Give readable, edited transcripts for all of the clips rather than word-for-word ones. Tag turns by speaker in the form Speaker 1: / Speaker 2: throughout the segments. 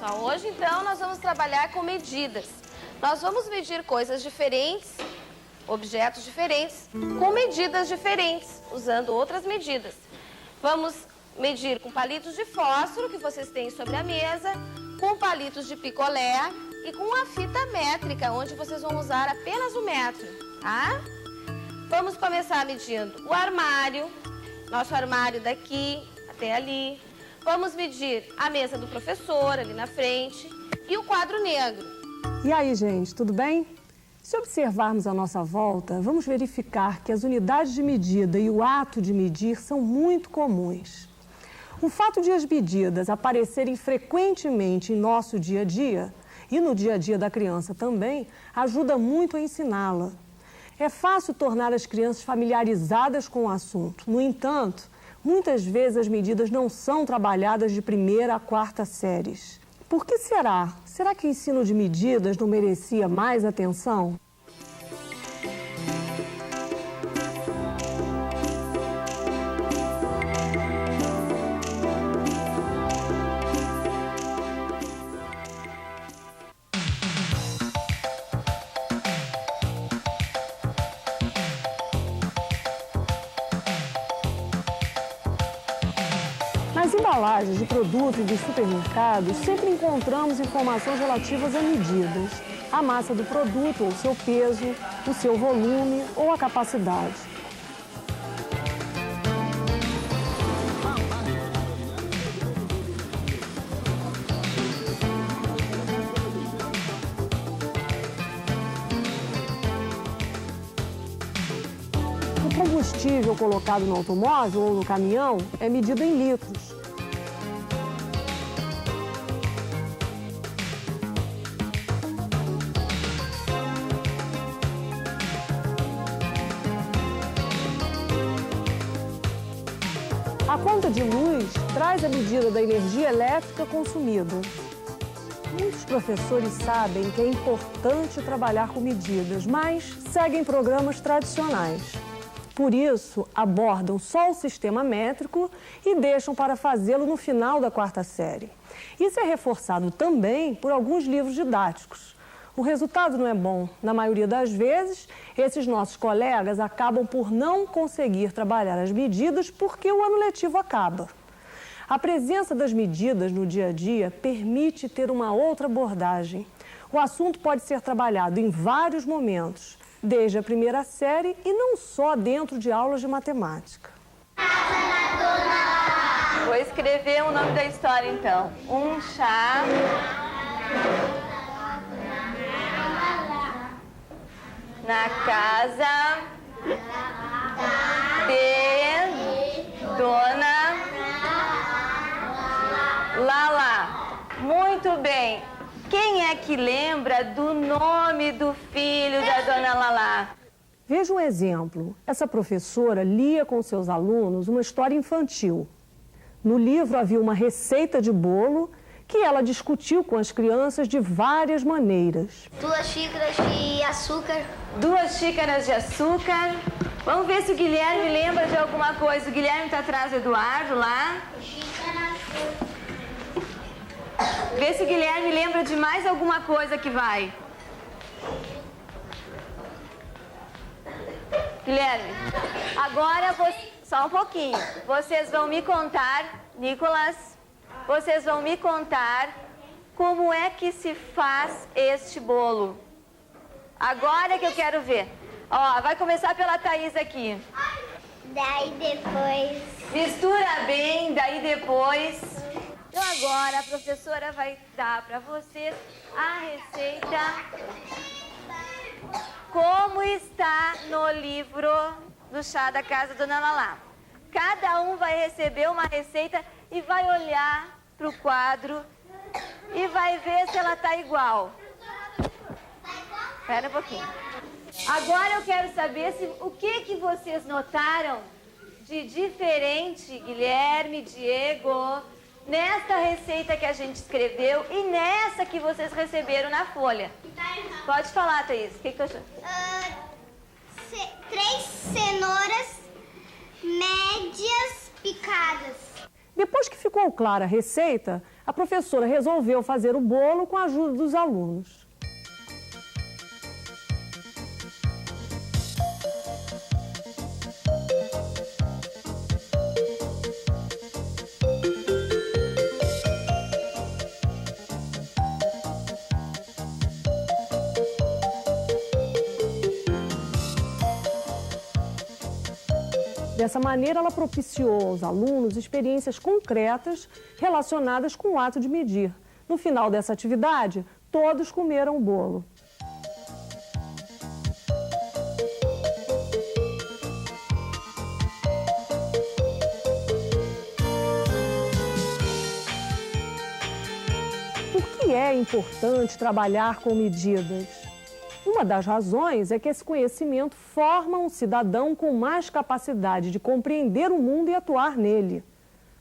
Speaker 1: pessoal, hoje então nós vamos trabalhar com medidas. Nós vamos medir coisas diferentes, objetos diferentes, com medidas diferentes, usando outras medidas. Vamos medir com palitos de fósforo, que vocês têm sobre a mesa, com palitos de picolé e com a fita métrica, onde vocês vão usar apenas o metro, tá? Vamos começar medindo o armário, nosso armário daqui até ali. Vamos medir a mesa do professor ali na frente e o quadro negro.
Speaker 2: E aí, gente, tudo bem? Se observarmos a nossa volta, vamos verificar que as unidades de medida e o ato de medir são muito comuns. O fato de as medidas aparecerem frequentemente em nosso dia a dia, e no dia a dia da criança também, ajuda muito a ensiná-la. É fácil tornar as crianças familiarizadas com o assunto. No entanto, muitas vezes as medidas não são trabalhadas de primeira a quarta séries. Por que será? Será que o ensino de medidas não merecia mais atenção? Nas embalagens de produtos dos supermercados, sempre encontramos informações relativas a medidas, a massa do produto, ou seu peso, o seu volume ou a capacidade. O combustível colocado no automóvel ou no caminhão é medido em litros. A conta de luz traz a medida da energia elétrica consumida. Muitos professores sabem que é importante trabalhar com medidas, mas seguem programas tradicionais. Por isso, abordam só o sistema métrico e deixam para fazê-lo no final da quarta série. Isso é reforçado também por alguns livros didáticos. O resultado não é bom. Na maioria das vezes, esses nossos colegas acabam por não conseguir trabalhar as medidas porque o ano letivo acaba. A presença das medidas no dia a dia permite ter uma outra abordagem. O assunto pode ser trabalhado em vários momentos, desde a primeira série e não só dentro de aulas de matemática.
Speaker 3: Vou escrever o nome da história, então. Um chá na casa de Dona Lala. Muito bem. Quem é que lembra do nome do filho da Dona Lala?
Speaker 2: Veja um exemplo. Essa professora lia com seus alunos uma história infantil. No livro havia uma receita de bolo que ela discutiu com as crianças de várias maneiras.
Speaker 4: 2 xícaras de açúcar.
Speaker 3: 2 xícaras de açúcar. Vamos ver se o Guilherme lembra de alguma coisa. O Guilherme está atrás do Eduardo lá. Vê se o Guilherme lembra de mais alguma coisa que vai. Guilherme, agora, só um pouquinho. Vocês vão me contar, Nicolas, vocês vão me contar como é que se faz este bolo. Agora que eu quero ver. Ó, vai começar pela Thaís aqui.
Speaker 4: Daí depois...
Speaker 3: Mistura bem, daí depois... Então agora a professora vai dar para vocês a receita como está no livro do chá da casa da Dona Lala. Cada um vai receber uma receita e vai olhar para o quadro e vai ver se ela está igual. Espera um pouquinho. Agora eu quero saber o que vocês notaram de diferente, Guilherme, Diego, nesta receita que a gente escreveu e nessa que vocês receberam na folha. Pode falar, Thaís. O que tu achou?
Speaker 4: 3 cenouras médias picadas.
Speaker 2: Depois que ficou clara a receita, a professora resolveu fazer o bolo com a ajuda dos alunos. Dessa maneira, ela propiciou aos alunos experiências concretas relacionadas com o ato de medir. No final dessa atividade, todos comeram o bolo. Por que é importante trabalhar com medidas? Uma das razões é que esse conhecimento forma um cidadão com mais capacidade de compreender o mundo e atuar nele.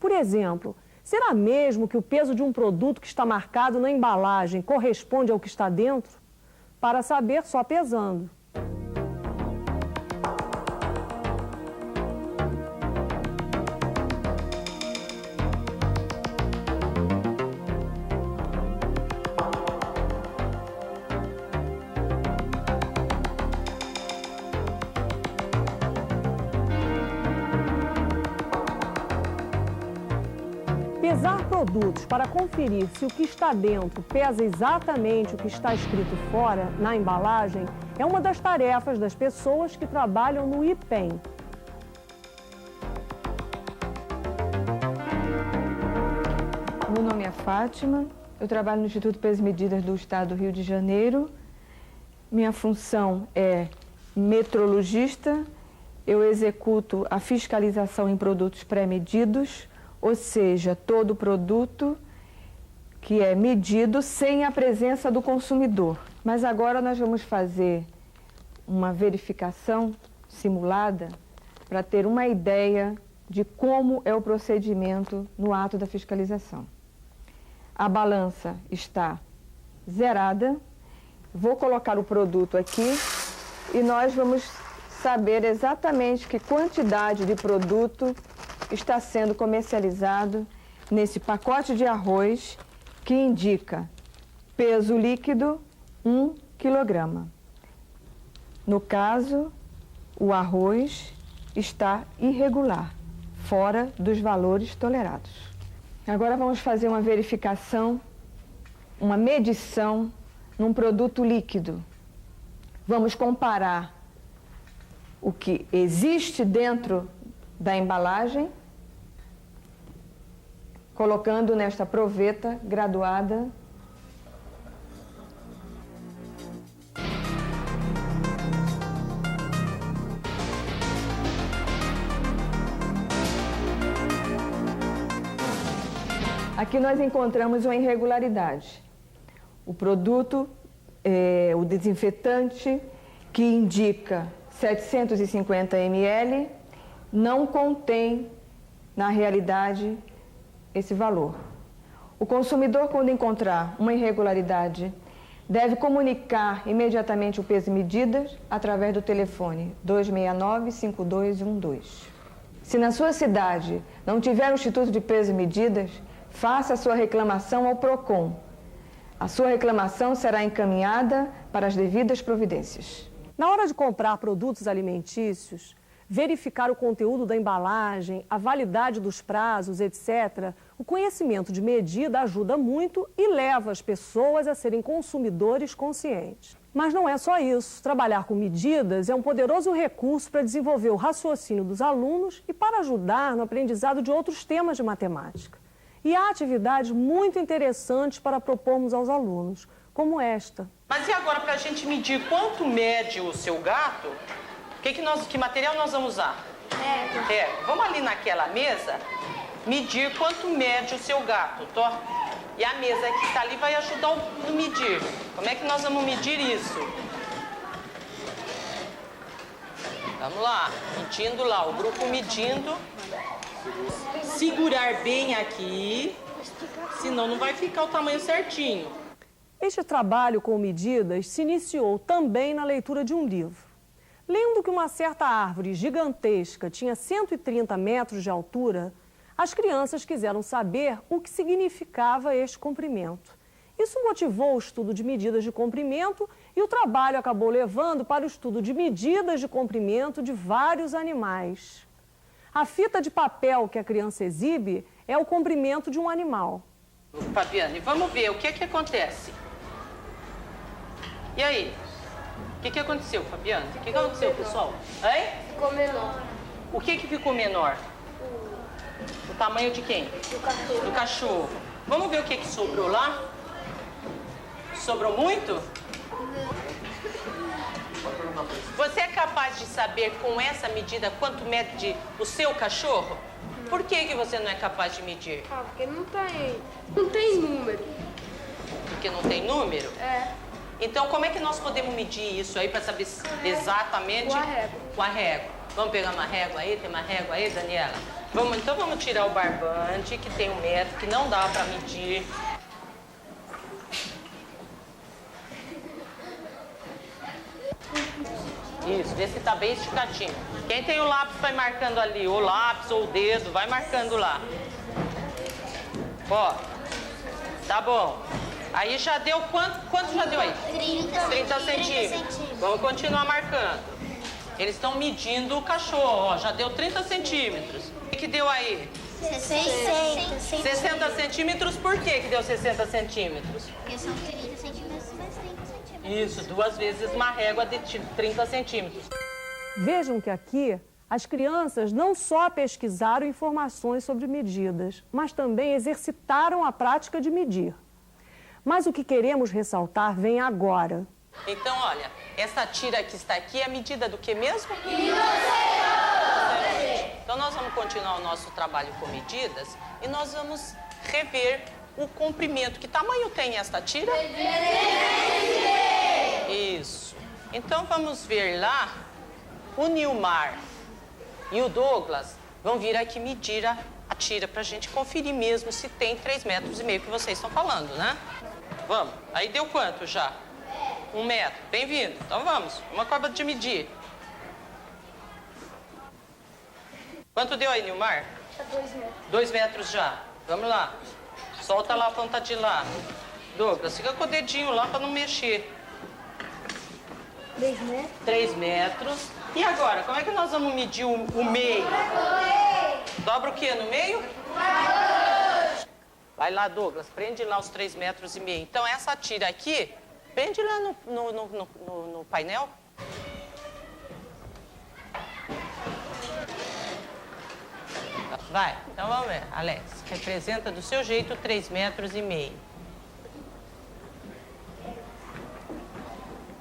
Speaker 2: Por exemplo, será mesmo que o peso de um produto que está marcado na embalagem corresponde ao que está dentro? Para saber, só pesando. Pesar produtos para conferir se o que está dentro pesa exatamente o que está escrito fora, na embalagem, é uma das tarefas das pessoas que trabalham no IPEM.
Speaker 5: Meu nome é Fátima, eu trabalho no Instituto Peso e Medidas do Estado do Rio de Janeiro. Minha função é metrologista, eu executo a fiscalização em produtos pré-medidos, ou seja, todo produto que é medido sem a presença do consumidor. Mas agora nós vamos fazer uma verificação simulada para ter uma ideia de como é o procedimento no ato da fiscalização. A balança está zerada, vou colocar o produto aqui e nós vamos saber exatamente que quantidade de produto está sendo comercializado nesse pacote de arroz que indica peso líquido 1 quilograma. No caso, o arroz está irregular, fora dos valores tolerados. Agora vamos fazer uma verificação, uma medição num produto líquido. Vamos comparar o que existe dentro da embalagem, colocando nesta proveta graduada. Aqui nós encontramos uma irregularidade. O produto, o desinfetante, que indica 750 ml, não contém, na realidade, esse valor. O consumidor, quando encontrar uma irregularidade, deve comunicar imediatamente o peso e medidas através do telefone 269-5212. Se na sua cidade não tiver o Instituto de Peso e Medidas, faça a sua reclamação ao PROCON. A sua reclamação será encaminhada para as devidas providências.
Speaker 2: Na hora de comprar produtos alimentícios, verificar o conteúdo da embalagem, a validade dos prazos, etc., o conhecimento de medida ajuda muito e leva as pessoas a serem consumidores conscientes. Mas não é só isso. Trabalhar com medidas é um poderoso recurso para desenvolver o raciocínio dos alunos e para ajudar no aprendizado de outros temas de matemática. E há atividades muito interessantes para propormos aos alunos, como esta.
Speaker 6: Mas e agora, para a gente medir quanto mede o seu gato, que material nós vamos usar? Vamos ali naquela mesa, medir quanto mede o seu gato, tá? E a mesa que está ali vai ajudar no medir. Como é que nós vamos medir isso? Vamos lá, medindo lá, o grupo medindo. Segurar bem aqui, senão não vai ficar o tamanho certinho.
Speaker 2: Este trabalho com medidas se iniciou também na leitura de um livro. Lendo que uma certa árvore gigantesca tinha 130 metros de altura, As crianças quiseram saber o que significava este comprimento. Isso motivou o estudo de medidas de comprimento e o trabalho acabou levando para o estudo de medidas de comprimento de vários animais. A fita de papel que a criança exibe é o comprimento de um animal.
Speaker 6: Fabiane, vamos ver o que acontece. E aí? O que aconteceu, Fabiane? O que aconteceu, pessoal? Hein?
Speaker 4: Ficou menor.
Speaker 6: O que ficou menor? O tamanho de quem?
Speaker 4: Do cachorro.
Speaker 6: Do cachorro. Vamos ver o que sobrou lá? Sobrou muito? Você é capaz de saber com essa medida quanto mede o seu cachorro? Por que você não é capaz de medir?
Speaker 7: Ah, porque não tem número.
Speaker 6: Porque não tem número?
Speaker 7: É.
Speaker 6: Então, como é que nós podemos medir isso aí para saber exatamente?
Speaker 7: Com a régua.
Speaker 6: Com a régua. Vamos pegar uma régua aí? Tem uma régua aí, Daniela? Então vamos tirar o barbante, que tem um metro, que não dá para medir. Isso, vê se tá bem esticadinho. Quem tem o lápis vai marcando ali, o lápis ou o dedo, vai marcando lá. Ó, tá bom. Aí já deu quanto já deu aí? 30 centímetros. Vamos continuar marcando. Eles estão medindo o cachorro, ó, já deu 30 centímetros. O que deu aí? 60 centímetros, por que deu 60 centímetros?
Speaker 4: Porque são 30 centímetros mais 30 centímetros.
Speaker 6: Isso, 2 vezes uma régua de 30 centímetros.
Speaker 2: Vejam que aqui as crianças não só pesquisaram informações sobre medidas, mas também exercitaram a prática de medir. Mas o que queremos ressaltar vem agora.
Speaker 6: Então, olha, essa tira que está aqui é a medida do que mesmo? Então, nós vamos continuar o nosso trabalho com medidas e nós vamos rever o comprimento. Que tamanho tem esta tira? Isso. Então, vamos ver lá. O Nilmar e o Douglas vão vir aqui medir a tira para a gente conferir mesmo se tem 3,5 metros que vocês estão falando, né? Vamos. Aí deu quanto já? 1 metro. Bem-vindo. Então vamos. Uma cobra de medir. Quanto deu aí, Nilmar?
Speaker 4: 2 metros.
Speaker 6: 2 metros já. Vamos lá. Solta lá a ponta de lá. Douglas, fica com o dedinho lá para não mexer.
Speaker 4: 3 metros.
Speaker 6: 3 metros. E agora, como é que nós vamos medir o meio? Dobra o quê no meio? Vai lá, Douglas, prende lá os 3,5 metros. Então, essa tira aqui, prende lá no painel. Vai, então vamos ver. Alex, representa do seu jeito 3,5 metros.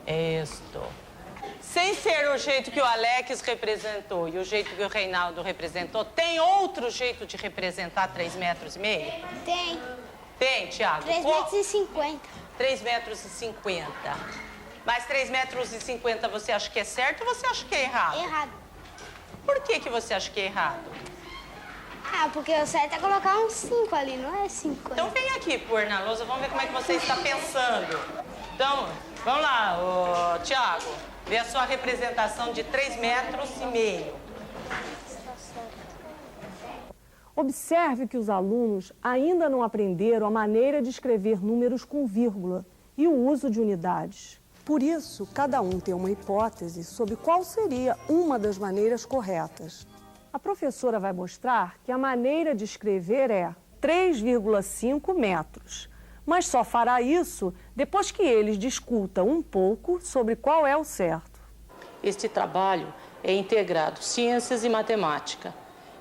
Speaker 6: Isto. Sem ser o jeito que o Alex representou e o jeito que o Reinaldo representou, tem outro jeito de representar 3,5 metros?
Speaker 4: Tem.
Speaker 6: Tem, Thiago?
Speaker 4: 3 metros e 50.
Speaker 6: 3,50 metros. Mas 3,50 metros você acha que é certo ou você acha que é errado?
Speaker 4: Errado.
Speaker 6: Por que você acha que é errado?
Speaker 4: Ah, porque o certo é colocar uns 5 ali, não é 50.
Speaker 6: Então vem aqui, pôr na lousa, vamos ver como é que você está pensando. Então, vamos lá, Thiago. Vê a sua representação de 3,5 metros.
Speaker 2: Observe que os alunos ainda não aprenderam a maneira de escrever números com vírgula e o uso de unidades. Por isso, cada um tem uma hipótese sobre qual seria uma das maneiras corretas. A professora vai mostrar que a maneira de escrever é 3,5 metros, mas só fará isso depois que eles discutam um pouco sobre qual é o certo.
Speaker 6: Este trabalho é integrado ciências e matemática.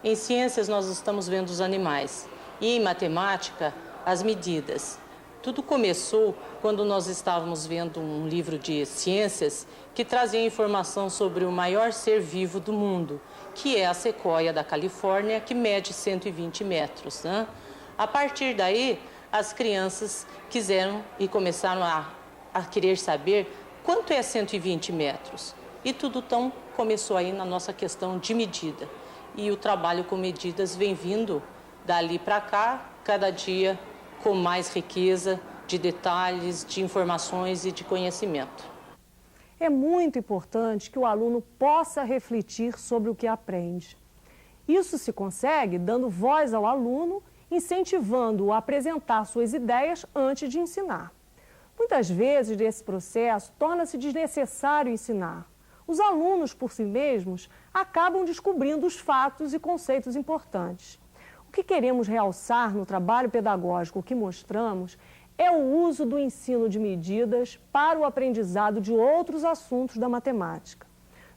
Speaker 6: Em ciências nós estamos vendo os animais e em matemática as medidas. Tudo começou quando nós estávamos vendo um livro de ciências que trazia informação sobre o maior ser vivo do mundo, que é a sequoia da Califórnia, que mede 120 metros. Né? A partir daí, as crianças quiseram e começaram a querer saber quanto é 120 metros. E tudo então começou aí na nossa questão de medida. E o trabalho com medidas vem vindo dali para cá, cada dia com mais riqueza de detalhes, de informações e de conhecimento.
Speaker 2: É muito importante que o aluno possa refletir sobre o que aprende. Isso se consegue dando voz ao aluno, incentivando-o a apresentar suas ideias antes de ensinar. Muitas vezes, nesse processo, torna-se desnecessário ensinar. Os alunos, por si mesmos, acabam descobrindo os fatos e conceitos importantes. O que queremos realçar no trabalho pedagógico que mostramos é o uso do ensino de medidas para o aprendizado de outros assuntos da matemática.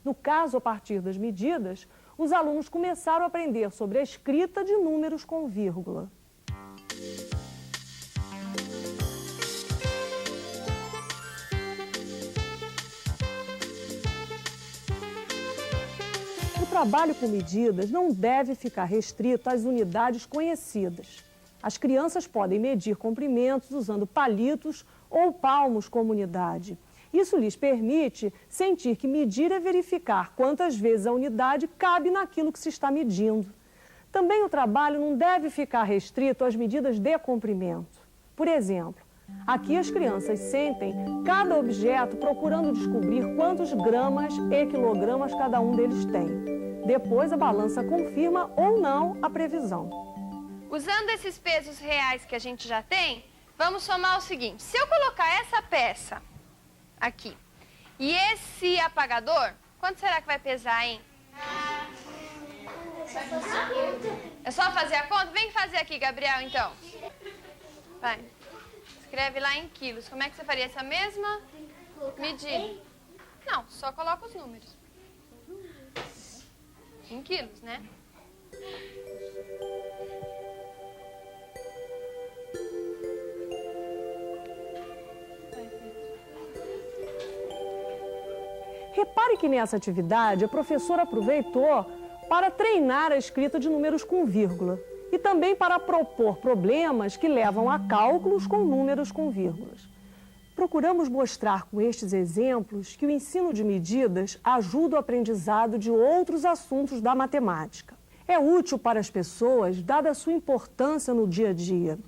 Speaker 2: No caso, a partir das medidas, os alunos começaram a aprender sobre a escrita de números com vírgula. O trabalho com medidas não deve ficar restrito às unidades conhecidas. As crianças podem medir comprimentos usando palitos ou palmos como unidade. Isso lhes permite sentir que medir é verificar quantas vezes a unidade cabe naquilo que se está medindo. Também o trabalho não deve ficar restrito às medidas de comprimento. Por exemplo, aqui as crianças sentem cada objeto procurando descobrir quantos gramas e quilogramas cada um deles tem. Depois a balança confirma ou não a previsão.
Speaker 1: Usando esses pesos reais que a gente já tem, vamos somar o seguinte. Se eu colocar essa peça aqui e esse apagador, quanto será que vai pesar, hein? É só fazer a conta? Vem fazer aqui, Gabriel, então. Vai. Escreve lá em quilos. Como é que você faria essa mesma medida? Não, só coloca os números. Em quilos, né?
Speaker 2: Repare que nessa atividade a professora aproveitou para treinar a escrita de números com vírgula e também para propor problemas que levam a cálculos com números com vírgulas. Procuramos mostrar com estes exemplos que o ensino de medidas ajuda o aprendizado de outros assuntos da matemática. É útil para as pessoas, dada a sua importância no dia a dia.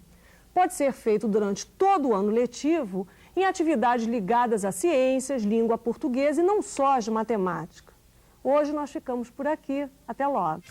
Speaker 2: Pode ser feito durante todo o ano letivo em atividades ligadas a ciências, língua portuguesa e não só as de matemática. Hoje nós ficamos por aqui. Até logo!